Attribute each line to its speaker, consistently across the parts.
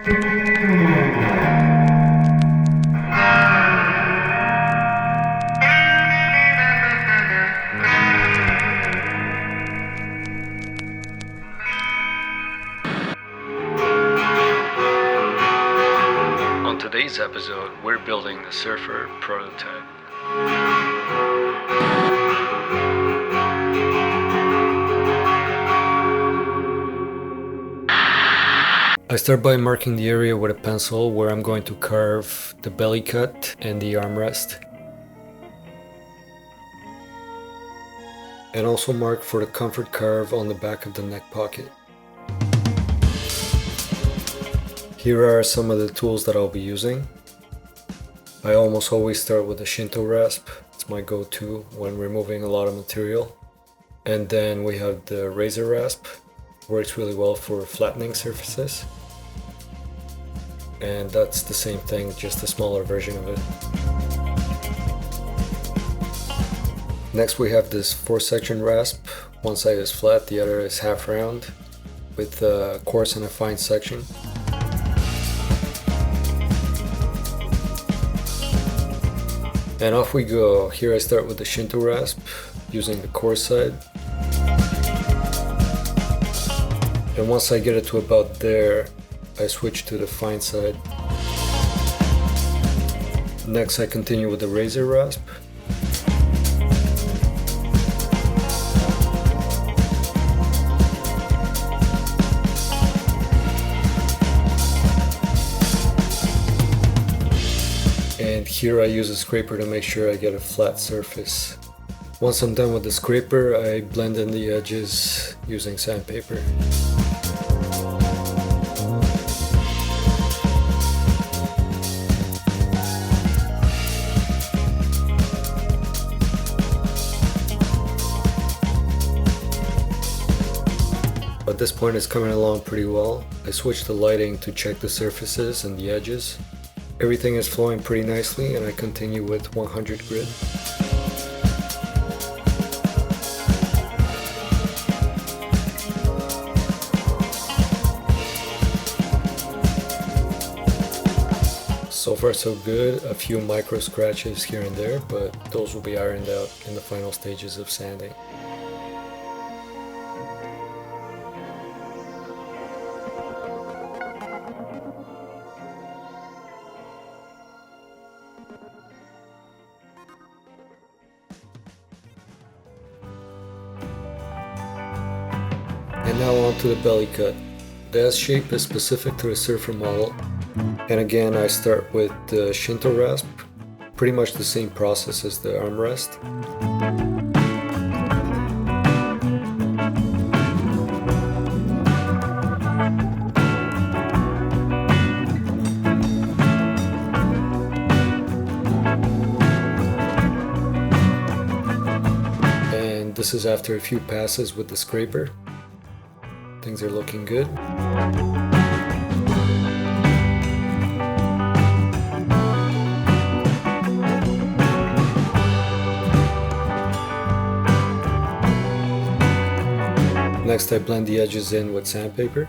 Speaker 1: On today's episode, we're building the Surfer prototype. I start by marking the area with a pencil where I'm going to carve the belly cut and the armrest. And also mark for the comfort carve on the back of the neck pocket. Here are some of the tools that I'll be using. I almost always start with a Shinto rasp. It's my go-to when removing a lot of material. And then we have the razor rasp. Works really well for flattening surfaces. And that's the same thing, just a smaller version of it. Next we have this 4-section rasp. One side is flat, the other is half round, with a coarse and a fine section. And off we go. Here I start with the Shinto rasp, using the coarse side. And once I get it to about there, I switch to the fine side. Next I continue with the razor rasp. And here I use a scraper to make sure I get a flat surface. Once I'm done with the scraper, I blend in the edges using sandpaper. At this point it's coming along pretty well. I switched the lighting to check the surfaces and the edges. Everything is flowing pretty nicely and I continue with 100 grit. So far so good, a few micro scratches here and there, but those will be ironed out in the final stages of sanding. And now on to the belly cut. The S shape is specific to the Surfer model. And again, I start with the Shinto rasp, pretty much the same process as the armrest. And this is after a few passes with the scraper. Things are looking good. Next I blend the edges in with sandpaper.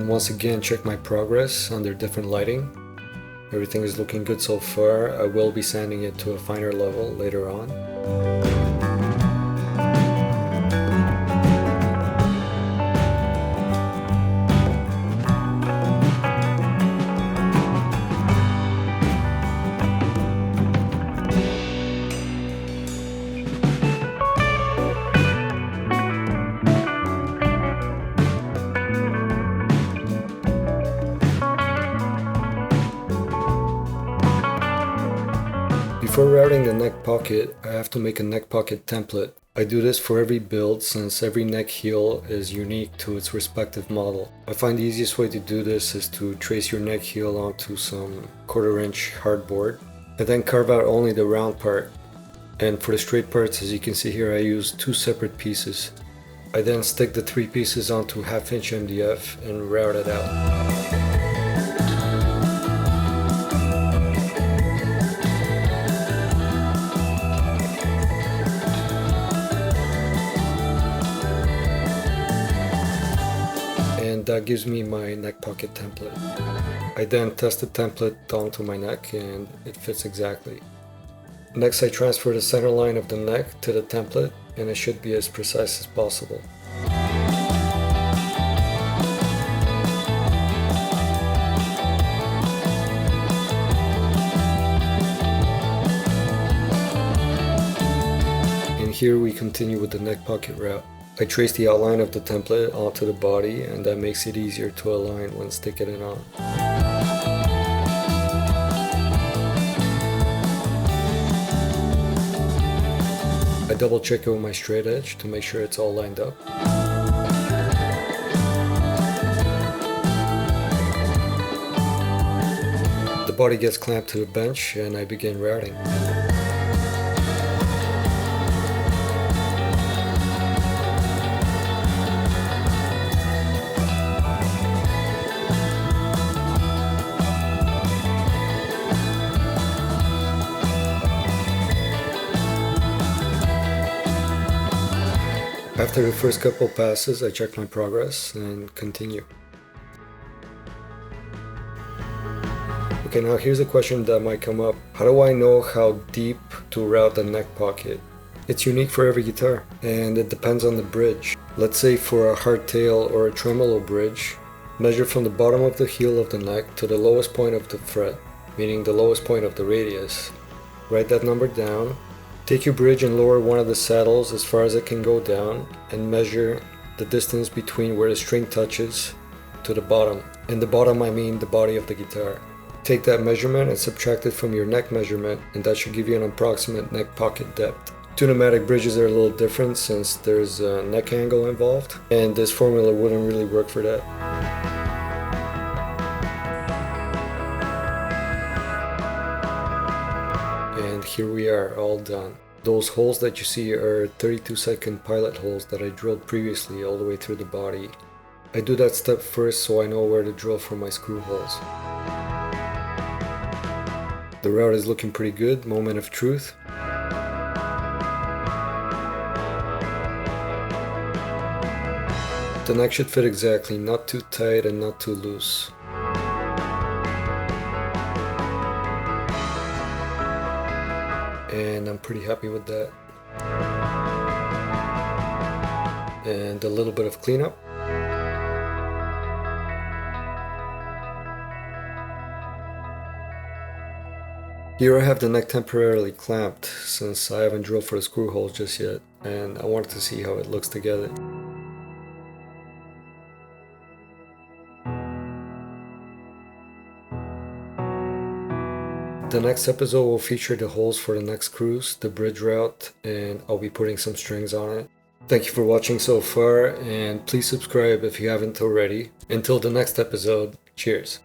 Speaker 1: Once again, check my progress under different lighting. Everything is looking good so far. I will be sanding it to a finer level later on. Before routing the neck pocket, I have to make a neck pocket template. I do this for every build since every neck heel is unique to its respective model. I find the easiest way to do this is to trace your neck heel onto some 1/4 inch hardboard and then carve out only the round part. And for the straight parts, as you can see here, I use 2 separate pieces. I then stick the 3 pieces onto 1/2 inch MDF and route it out. And that gives me my neck pocket template. I then test the template onto my neck and it fits exactly. Next, I transfer the center line of the neck to the template and it should be as precise as possible. And here we continue with the neck pocket route. I trace the outline of the template onto the body and that makes it easier to align when sticking it on. I double check it with my straight edge to make sure it's all lined up. The body gets clamped to the bench and I begin routing. After the first couple passes, I check my progress and continue. Okay, now here's a question that might come up. How do I know how deep to route the neck pocket? It's unique for every guitar, and it depends on the bridge. Let's say for a hardtail or a tremolo bridge, measure from the bottom of the heel of the neck to the lowest point of the fret, meaning the lowest point of the radius. Write that number down. Take your bridge and lower one of the saddles as far as it can go down and measure the distance between where the string touches to the bottom. In the bottom I mean the body of the guitar. Take that measurement and subtract it from your neck measurement and that should give you an approximate neck pocket depth. Two pneumatic bridges are a little different since there's a neck angle involved and this formula wouldn't really work for that. And here we are, all done. Those holes that you see are 32-second pilot holes that I drilled previously all the way through the body. I do that step first so I know where to drill for my screw holes. The route is looking pretty good, moment of truth. The neck should fit exactly, not too tight and not too loose. And I'm pretty happy with that. And a little bit of cleanup. Here I have the neck temporarily clamped since I haven't drilled for the screw holes just yet, and I wanted to see how it looks together. The next episode will feature the holes for the neck screws, the bridge route, and I'll be putting some strings on it. Thank you for watching so far, and please subscribe if you haven't already. Until the next episode, cheers.